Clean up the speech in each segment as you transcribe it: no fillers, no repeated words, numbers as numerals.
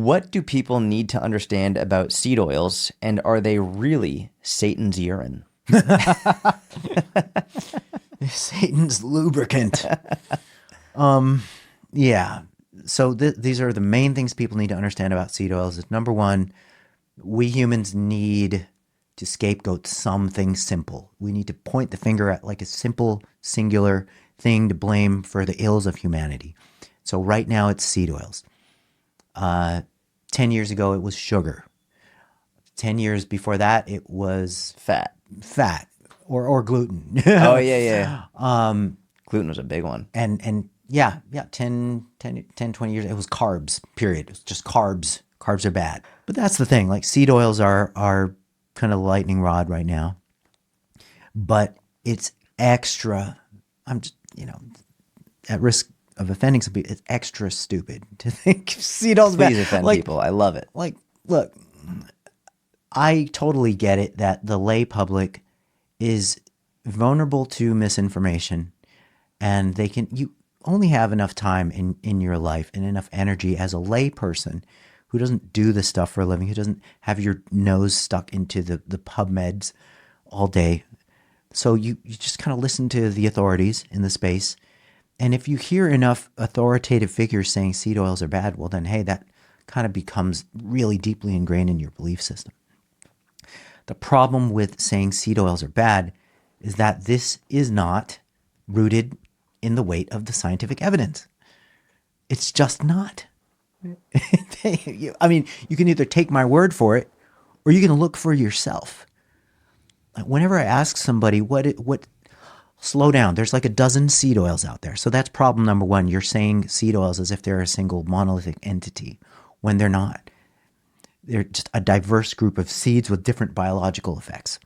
What do people need to understand about seed oils, and are they really Satan's urine? Satan's lubricant. Yeah. So these are the main things people need to understand about seed oils. Is number one, we humans need to scapegoat something simple. We need to point the finger at like a simple, singular thing to blame for the ills of humanity. So right now it's seed oils. 10 years ago, it was sugar. 10 years before that, it was Fat. or gluten. Oh, yeah. Gluten was a big one. And yeah, 10, 20 years, it was carbs, period. It was just carbs. Carbs are bad. But that's the thing. Like seed oils are kind of the lightning rod right now. But it's extra, I'm just, at risk of offending some people, it's extra stupid to think seed oils bad. Please offend Like, people. I love it. like, look, I totally get it that the lay public is vulnerable to misinformation, and you only have enough time in your life and enough energy as a lay person who doesn't do this stuff for a living, who doesn't have your nose stuck into the PubMeds all day. So you just kind of listen to the authorities in the space. And if you hear enough authoritative figures saying seed oils are bad, well then, hey, that kind of becomes really deeply ingrained in your belief system. The problem with saying seed oils are bad is that this is not rooted in the weight of the scientific evidence. It's just not. I mean, you can either take my word for it or you can look for yourself. Whenever I ask somebody slow down, there's like a dozen seed oils out there. So that's problem number one. You're saying seed oils as if they're a single monolithic entity when they're not. They're just a diverse group of seeds with different biological effects.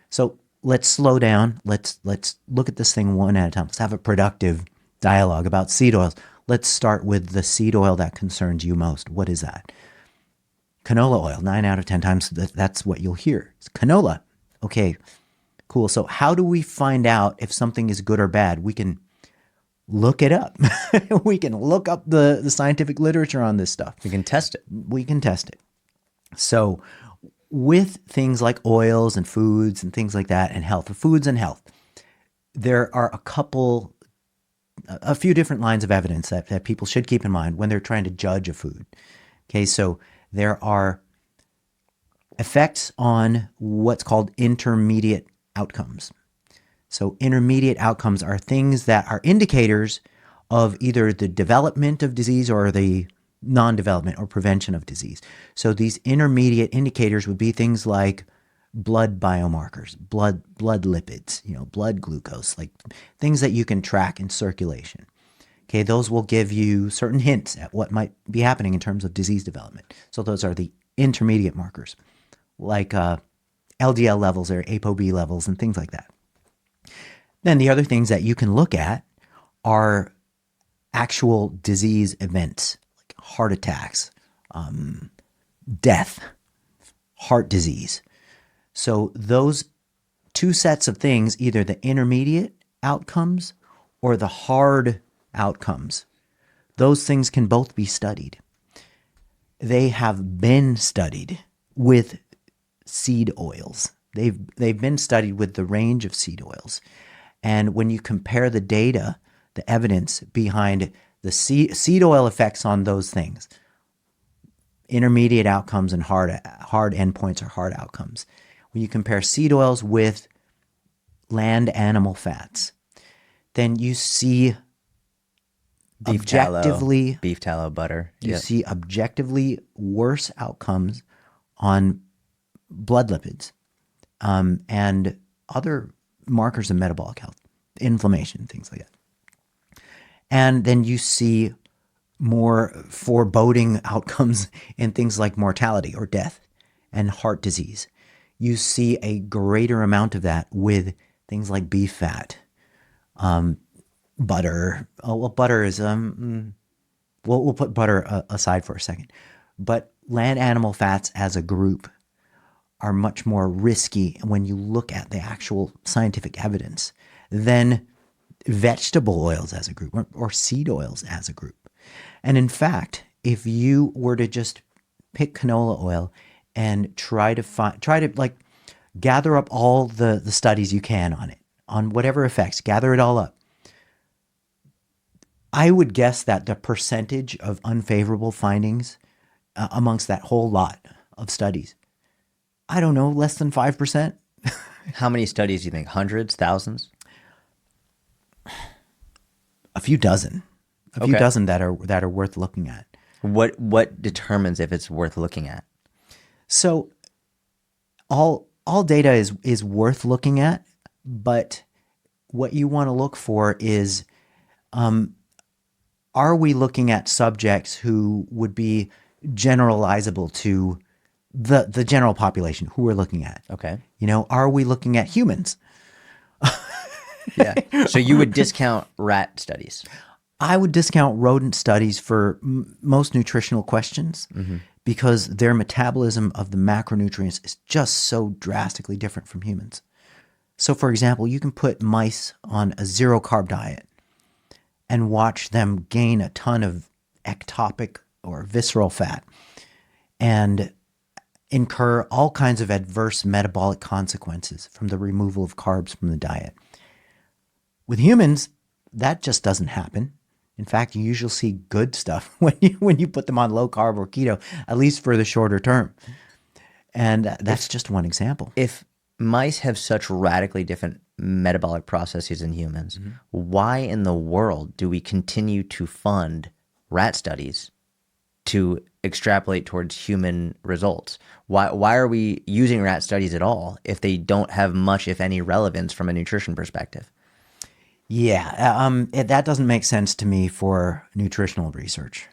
So let's slow down. Let's look at this thing one at a time. Let's have a productive dialogue about seed oils. Let's start with the seed oil that concerns you most. What is that? Canola oil. 9 out of 10 times that's what you'll hear. It's canola. Okay, cool. So how do we find out if something is good or bad? We can look it up. We can look up the scientific literature on this stuff. We can test it. We can test it. So with things like oils and foods and things like that and health, foods and health, there are a few different lines of evidence that people should keep in mind when they're trying to judge a food. Okay, so there are effects on what's called intermediate outcomes. So intermediate outcomes are things that are indicators of either the development of disease or the non-development or prevention of disease. So these intermediate indicators would be things like blood biomarkers, blood lipids, blood glucose, like things that you can track in circulation. Okay, those will give you certain hints at what might be happening in terms of disease development. So those are the intermediate markers, like LDL levels or ApoB levels and things like that. Then the other things that you can look at are actual disease events, like heart attacks, death, heart disease. So those two sets of things, either the intermediate outcomes or the hard outcomes, those things can both be studied. They have been studied with seed oils. They've been studied with the range of seed oils. And when you compare the data, the evidence behind the seed oil effects on those things, intermediate outcomes and hard endpoints or hard outcomes, when you compare seed oils with land animal fats, then you see Beef tallow, butter. You see objectively worse outcomes on blood lipids and other markers of metabolic health, inflammation, things like that. And then you see more foreboding outcomes in things like mortality or death and heart disease. You see a greater amount of that with things like beef fat, butter. Oh, well, butter is, we'll put butter aside for a second. But land animal fats as a group are much more risky when you look at the actual scientific evidence than vegetable oils as a group or seed oils as a group. And in fact, if you were to just pick canola oil and try to like gather up all the studies you can on it, on whatever effects, gather it all up. I would guess that the percentage of unfavorable findings amongst that whole lot of studies, I don't know, less than 5%. How many studies do you think? Hundreds, thousands? A few dozen. A few dozen that are worth looking at. What determines if it's worth looking at? So all data is worth looking at, but what you want to look for is are we looking at subjects who would be generalizable to the general population who we're looking at? Okay. Are we looking at humans? Yeah. So you would discount rat studies? I would discount rodent studies for most nutritional questions because their metabolism of the macronutrients is just so drastically different from humans. So, for example, you can put mice on a zero-carb diet and watch them gain a ton of ectopic or visceral fat and incur all kinds of adverse metabolic consequences from the removal of carbs from the diet. With humans, that just doesn't happen. In fact, you usually see good stuff when you put them on low carb or keto, at least for the shorter term. And that's just one example. If mice have such radically different metabolic processes than humans, why in the world do we continue to fund rat studies to extrapolate towards human results? Why are we using rat studies at all if they don't have much, if any, relevance from a nutrition perspective? Yeah, that doesn't make sense to me for nutritional research.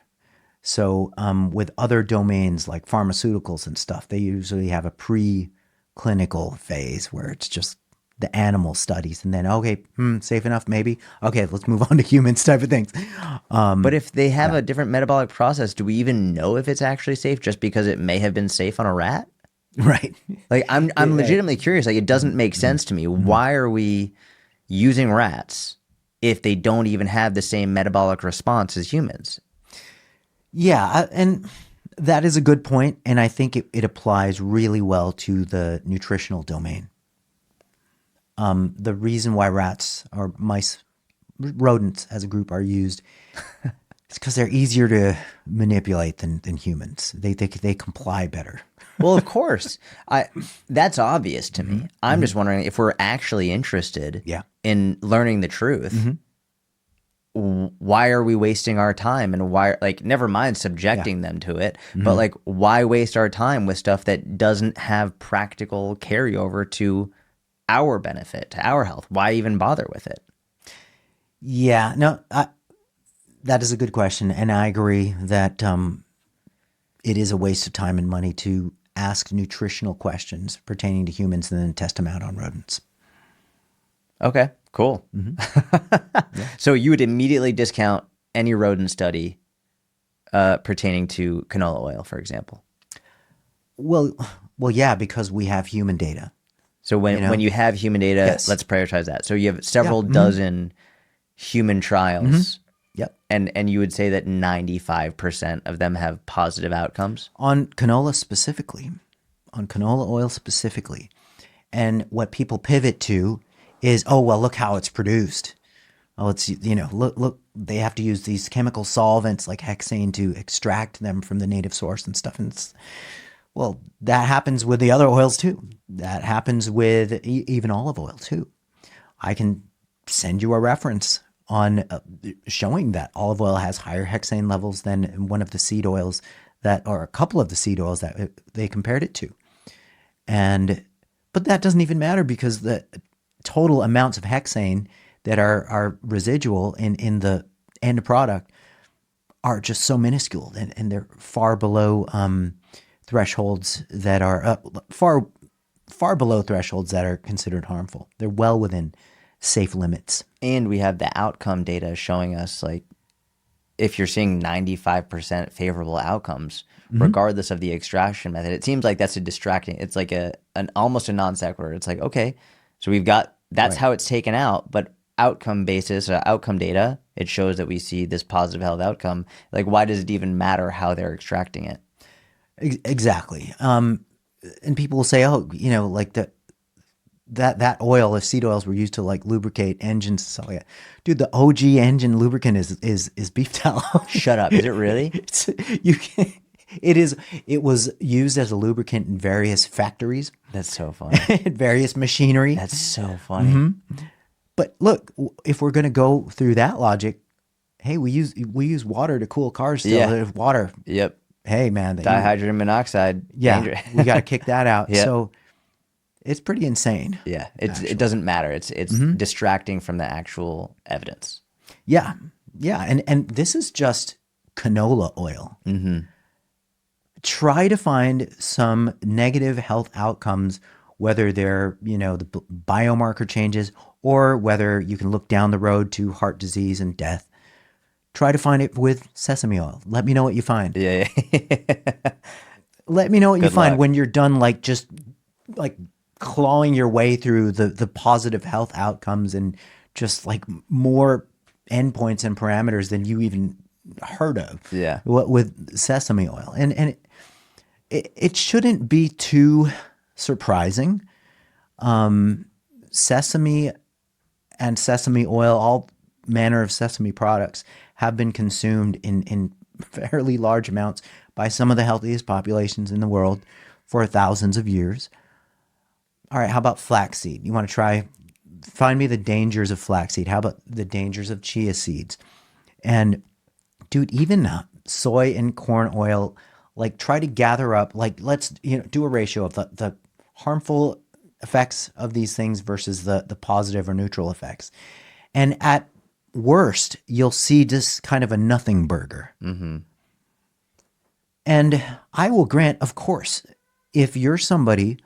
So with other domains like pharmaceuticals and stuff, they usually have a preclinical phase where it's just the animal studies and then, okay, safe enough, maybe. Okay, let's move on to humans type of things. But if they have a different metabolic process, do we even know if it's actually safe just because it may have been safe on a rat? Right. Like I'm legitimately curious. Like it doesn't make sense to me. Why are we using rats if they don't even have the same metabolic response as humans? Yeah, and that is a good point, and I think it applies really well to the nutritional domain. The reason why rats or mice, rodents as a group are used is because they're easier to manipulate than humans. They comply better. Well, of course. That's obvious to me. I'm just wondering if we're actually interested in learning the truth. Why are we wasting our time, and why, like, never mind subjecting them to it, but like, why waste our time with stuff that doesn't have practical carryover to our benefit, to our health? Why even bother with it? Yeah, no, that is a good question. And I agree that it is a waste of time and money to ask nutritional questions pertaining to humans and then test them out on rodents. Okay, cool. So you would immediately discount any rodent study pertaining to canola oil, for example? Well, yeah, because we have human data. So when you have human data, let's prioritize that. So you have several dozen human trials. Yep. And you would say that 95% of them have positive outcomes? On canola oil specifically. And what people pivot to is, oh, well, look how it's produced. Oh, it's, look, they have to use these chemical solvents like hexane to extract them from the native source and stuff. And well, that happens with the other oils too. That happens with even olive oil too. I can send you a reference on showing that olive oil has higher hexane levels than one of the seed oils or a couple of the seed oils that they compared it to. But that doesn't even matter because the total amounts of hexane that are residual in the end product are just so minuscule, and they're far below thresholds that are far below thresholds that are considered harmful. They're well within safe limits. And we have the outcome data showing us, like, if you're seeing 95% favorable outcomes, regardless of the extraction method, it seems like that's a distracting. It's like almost a non sequitur. It's like, okay, so we've got that's how it's taken out, but outcome basis, outcome data, it shows that we see this positive health outcome. Like, why does it even matter how they're extracting it? Exactly. And people will say, oh, like that oil, if seed oils were used to like lubricate engines and stuff like that. Dude, the OG engine lubricant is beef tallow. Shut up. Is it really? It was used as a lubricant in various factories. That's so funny. Various machinery. That's so funny. But look, if we're going to go through that logic, hey, we use water to cool cars still. Yeah. There's water. Yep. Hey, man. Dihydrogen monoxide. Yeah. We got to kick that out. Yep. So it's pretty insane. Yeah. It doesn't matter. It's distracting from the actual evidence. Yeah. Yeah. And this is just canola oil. Try to find some negative health outcomes, whether they're, the biomarker changes or whether you can look down the road to heart disease and death. Try to find it with sesame oil. Let me know what you find. Yeah. Let me know what you find luck. when you're done, like just like clawing your way through the positive health outcomes and just like more endpoints and parameters than you even heard of. Yeah. With sesame oil. And it shouldn't be too surprising. Sesame and sesame oil, all manner of sesame products, have been consumed in fairly large amounts by some of the healthiest populations in the world for thousands of years. All right, how about flaxseed? You want to try? Find me the dangers of flaxseed. How about the dangers of chia seeds? And dude, even soy and corn oil, like try to gather up, like let's do a ratio of the harmful effects of these things versus the positive or neutral effects. And at worst, you'll see just kind of a nothing burger. And I will grant, of course, if you're somebody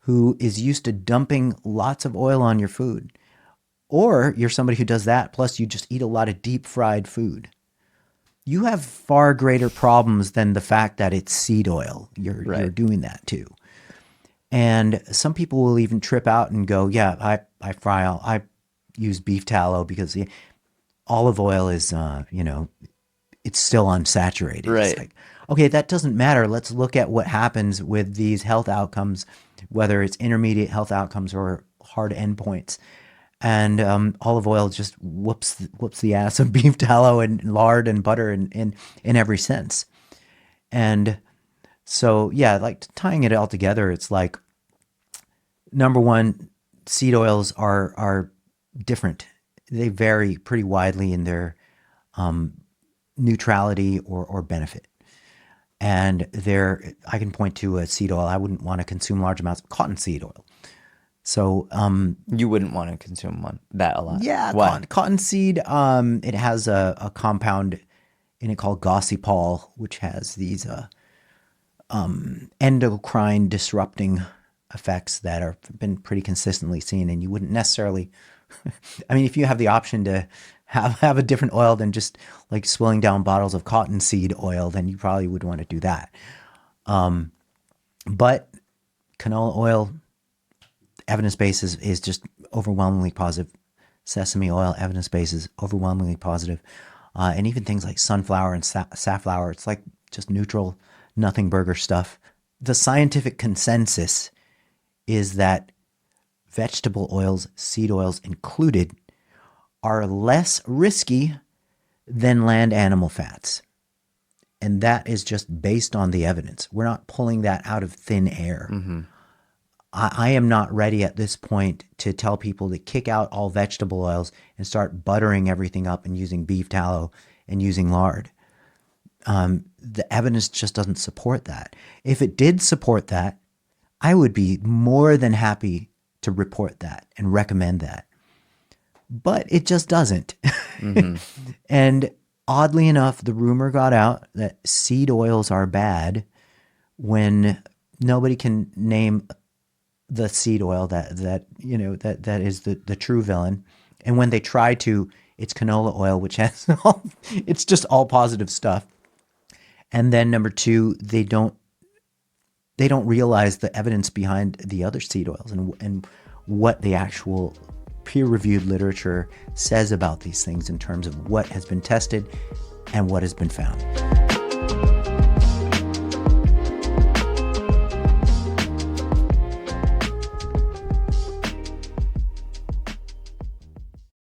who is used to dumping lots of oil on your food, or you're somebody who does that, plus you just eat a lot of deep fried food, you have far greater problems than the fact that it's seed oil. You're doing that too. And some people will even trip out and go, yeah, I use beef tallow because olive oil is, it's still unsaturated. Right. It's like, okay, that doesn't matter. Let's look at what happens with these health outcomes, whether it's intermediate health outcomes or hard endpoints. And olive oil just whoops the ass of beef tallow and lard and butter in every sense. And so, yeah, like tying it all together, it's like, number one, seed oils are different. They vary pretty widely in their neutrality or benefit. And I can point to a seed oil. I wouldn't want to consume large amounts of cottonseed oil. So you wouldn't want to consume that a lot. Yeah, Why? Cottonseed. It has a compound in it called gossypol, which has these endocrine disrupting effects that have been pretty consistently seen. And you wouldn't necessarily. I mean, if you have the option to have a different oil than just like swilling down bottles of cottonseed oil, then you probably would want to do that. But canola oil, evidence base is just overwhelmingly positive. Sesame oil, evidence base is overwhelmingly positive. And even things like sunflower and safflower, it's like just neutral, nothing burger stuff. The scientific consensus is that vegetable oils, seed oils included, are less risky than land animal fats. And that is just based on the evidence. We're not pulling that out of thin air. I am not ready at this point to tell people to kick out all vegetable oils and start buttering everything up and using beef tallow and using lard. The evidence just doesn't support that. If it did support that, I would be more than happy to report that and recommend that. But it just doesn't. And oddly enough, the rumor got out that seed oils are bad when nobody can name the seed oil that is the true villain. And when they try to, it's canola oil, which has it's just all positive stuff. And then number two, they don't realize the evidence behind the other seed oils and what the actual peer-reviewed literature says about these things in terms of what has been tested and what has been found.